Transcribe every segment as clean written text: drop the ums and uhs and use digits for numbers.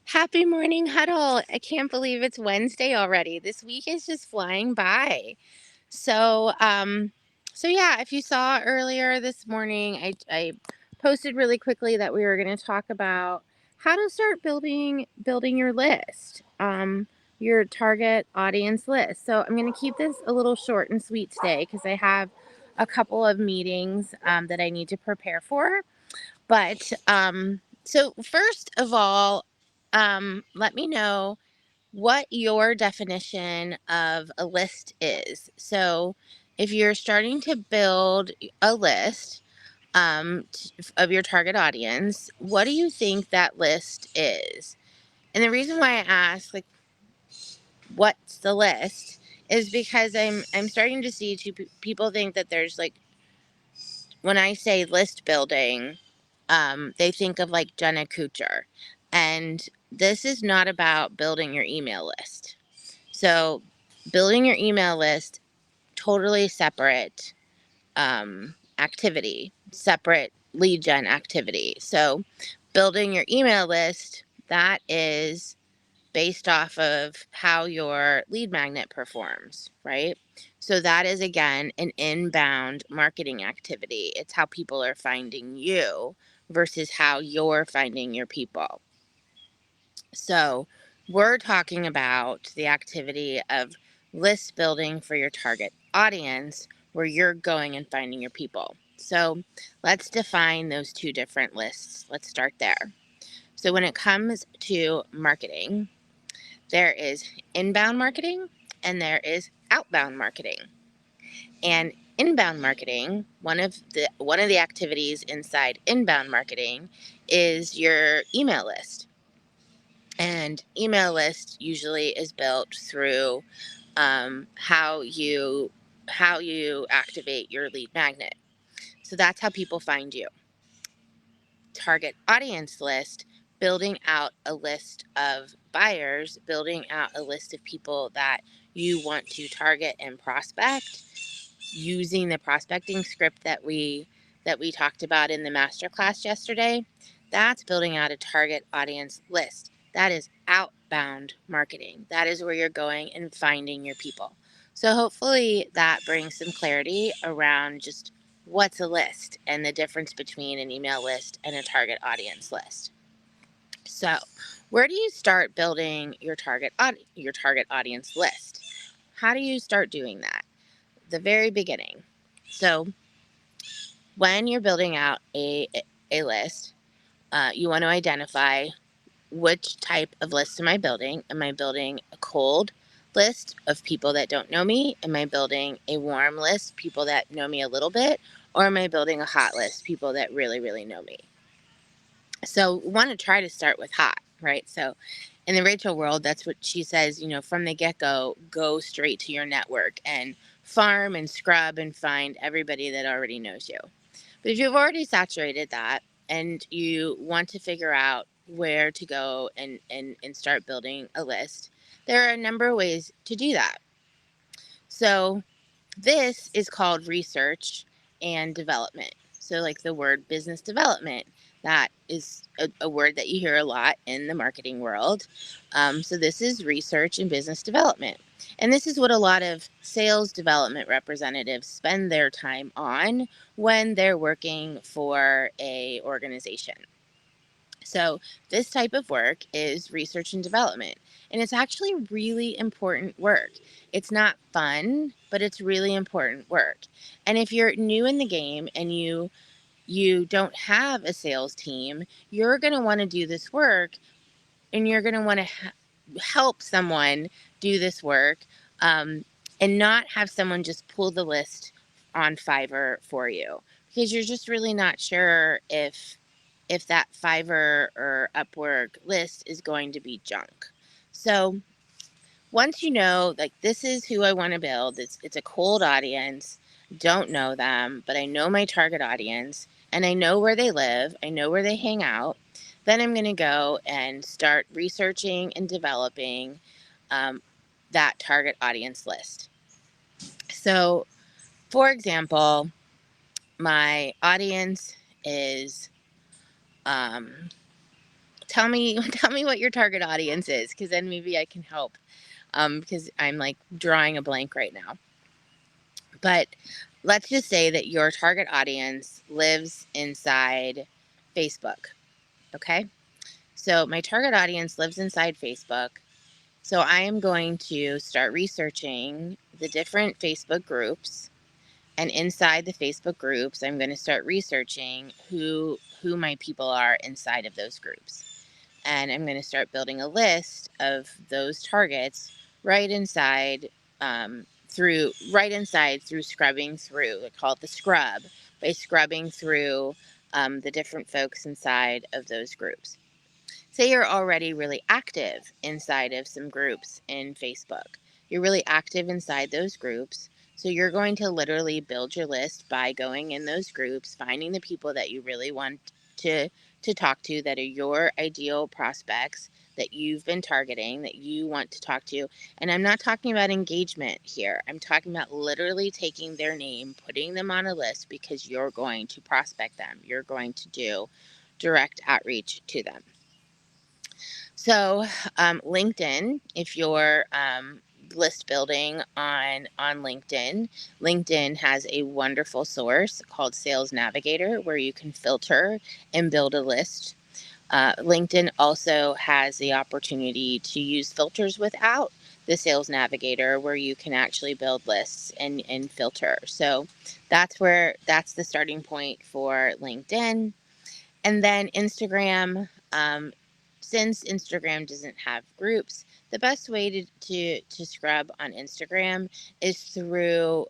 Happy morning huddle. I can't believe it's Wednesday already. This week is just flying by. So, um, so yeah, if you saw earlier this morning, I posted really quickly that we were going to talk about how to start building your list, your target audience list. So I'm going to keep this a little short and sweet today because I have a couple of meetings that I need to prepare for. So first of all, let me know what your definition of a list is. So if you're starting to build a list of your target audience, what do you think that list is? And the reason why I ask, like, what's the list, is because I'm starting to see people think that there's like, when I say list building, they think of like Jenna Kutcher. And this is not about building your email list. So, building your email list, totally separate activity, separate lead gen activity. So, building your email list, that is based off of how your lead magnet performs, right? So that is, again, an inbound marketing activity. It's how people are finding you versus how you're finding your people. So we're talking about the activity of list building for your target audience, where you're going and finding your people. So let's define those two different lists. Let's start there. So when it comes to marketing, there is inbound marketing and there is outbound marketing. And inbound marketing, one of the activities inside inbound marketing is your email list. And email list usually is built through how you activate your lead magnet. So that's how people find you. Target audience list, building out a list of buyers, building out a list of people that you want to target and prospect, using the prospecting script that we talked about in the masterclass yesterday. That's building out a target audience list. That is outbound marketing. That is where you're going and finding your people. So hopefully that brings some clarity around just what's a list and the difference between an email list and a target audience list. So, where do you start building your target audience list? How do you start doing that? The very beginning. So, when you're building out a list, you want to identify which type of list am I building? Am I building a cold list of people that don't know me? Am I building a warm list, people that know me a little bit? Or am I building a hot list, people that really, really know me? So we want to try to start with hot, right? So in the Rachel world, that's what she says, from the get-go, go straight to your network and farm and scrub and find everybody that already knows you. But if you've already saturated that and you want to figure out where to go and start building a list, there are a number of ways to do that. So this is called research and development. So, like the word business development, that is a word that you hear a lot in the marketing world. So, this is research and business development. And this is what a lot of sales development representatives spend their time on when they're working for a organization. So, this type of work is research and development. And it's actually really important work. It's not fun, but it's really important work. And if you're new in the game and you don't have a sales team, you're going to want to do this work, and you're going to want to help someone do this work, and not have someone just pull the list on Fiverr for you, because you're just really not sure if that Fiverr or Upwork list is going to be junk. So once you know, like, this is who I want to build, it's a cold audience, don't know them, but I know my target audience and I know where they live, I know where they hang out, then I'm going to go and start researching and developing that target audience list. So, for example, my audience is tell me tell me what your target audience is, because then maybe I can help. Because I'm like drawing a blank right now. But let's just say that your target audience lives inside Facebook. Okay. So my target audience lives inside Facebook. So I am going to start researching the different Facebook groups. And inside the Facebook groups, I'm going to start researching who my people are inside of those groups. And I'm going to start building a list of those targets right inside, through scrubbing through. I call it the scrub, by scrubbing through the different folks inside of those groups. Say you're already really active inside of some groups in Facebook. You're really active inside those groups. So you're going to literally build your list by going in those groups, finding the people that you really want to talk to, that are your ideal prospects, that you've been targeting, that you want to talk to. And I'm not talking about engagement here. I'm talking about literally taking their name, putting them on a list, because you're going to prospect them. You're going to do direct outreach to them. So, LinkedIn, if you're list building on LinkedIn, LinkedIn has a wonderful source called Sales Navigator, where you can filter and build a list. LinkedIn also has the opportunity to use filters without the Sales Navigator, where you can actually build lists and filter. So that's the starting point for LinkedIn. And then Instagram, since Instagram doesn't have groups, the best way to scrub on Instagram is through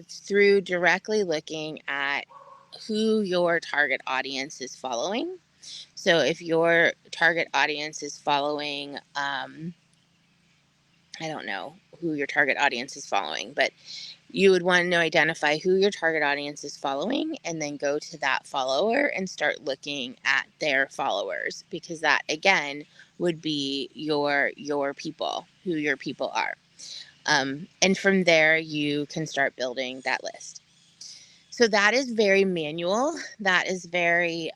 through directly looking at who your target audience is following. So if your target audience is following, I don't know who your target audience is following, but you would want to identify who your target audience is following, and then go to that follower and start looking at their followers, because that again would be your people, who your people are. And from there you can start building that list. So that is very manual. That is very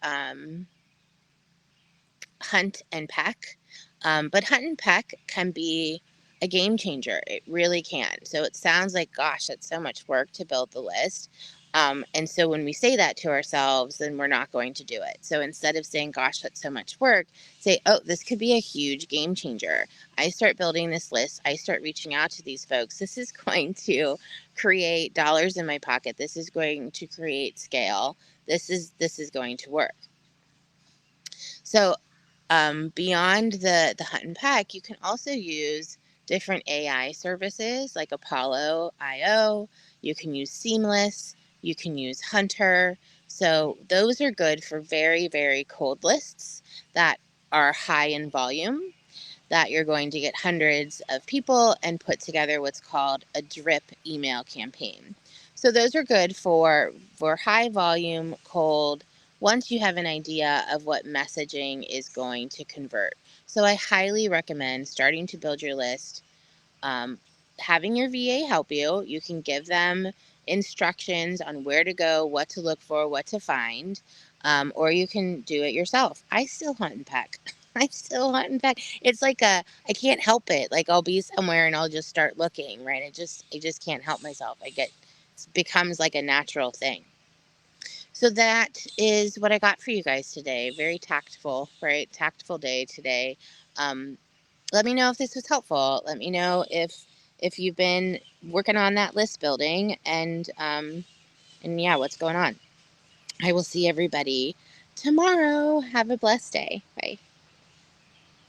hunt and peck. But hunt and peck can be a game changer. It really can. So it sounds like, gosh, that's so much work to build the list. And so when we say that to ourselves, then we're not going to do it. So instead of saying, gosh, that's so much work, say, oh, this could be a huge game changer. I start building this list. I start reaching out to these folks. This is going to create dollars in my pocket. This is going to create scale. This is going to work. So beyond the hunt and peck, you can also use different AI services like Apollo IO. You can use Seamless. You can use Hunter. So those are good for very, very cold lists that are high in volume, that you're going to get hundreds of people and put together what's called a drip email campaign. So those are good for high volume, cold, once you have an idea of what messaging is going to convert. So I highly recommend starting to build your list, having your VA help you. You can give them instructions on where to go, what to look for, what to find, or you can do it yourself. I still hunt and peck. I still hunt and peck. It's like I can't help it. Like I'll be somewhere and I'll just start looking, right? I just can't help myself. It becomes like a natural thing. So that is what I got for you guys today. Very tactful, right? Tactful day today. Um, Let me know if this was helpful. Let me know if you've been working on that list building, and yeah, what's going on. I will see everybody tomorrow. Have a blessed day. Bye.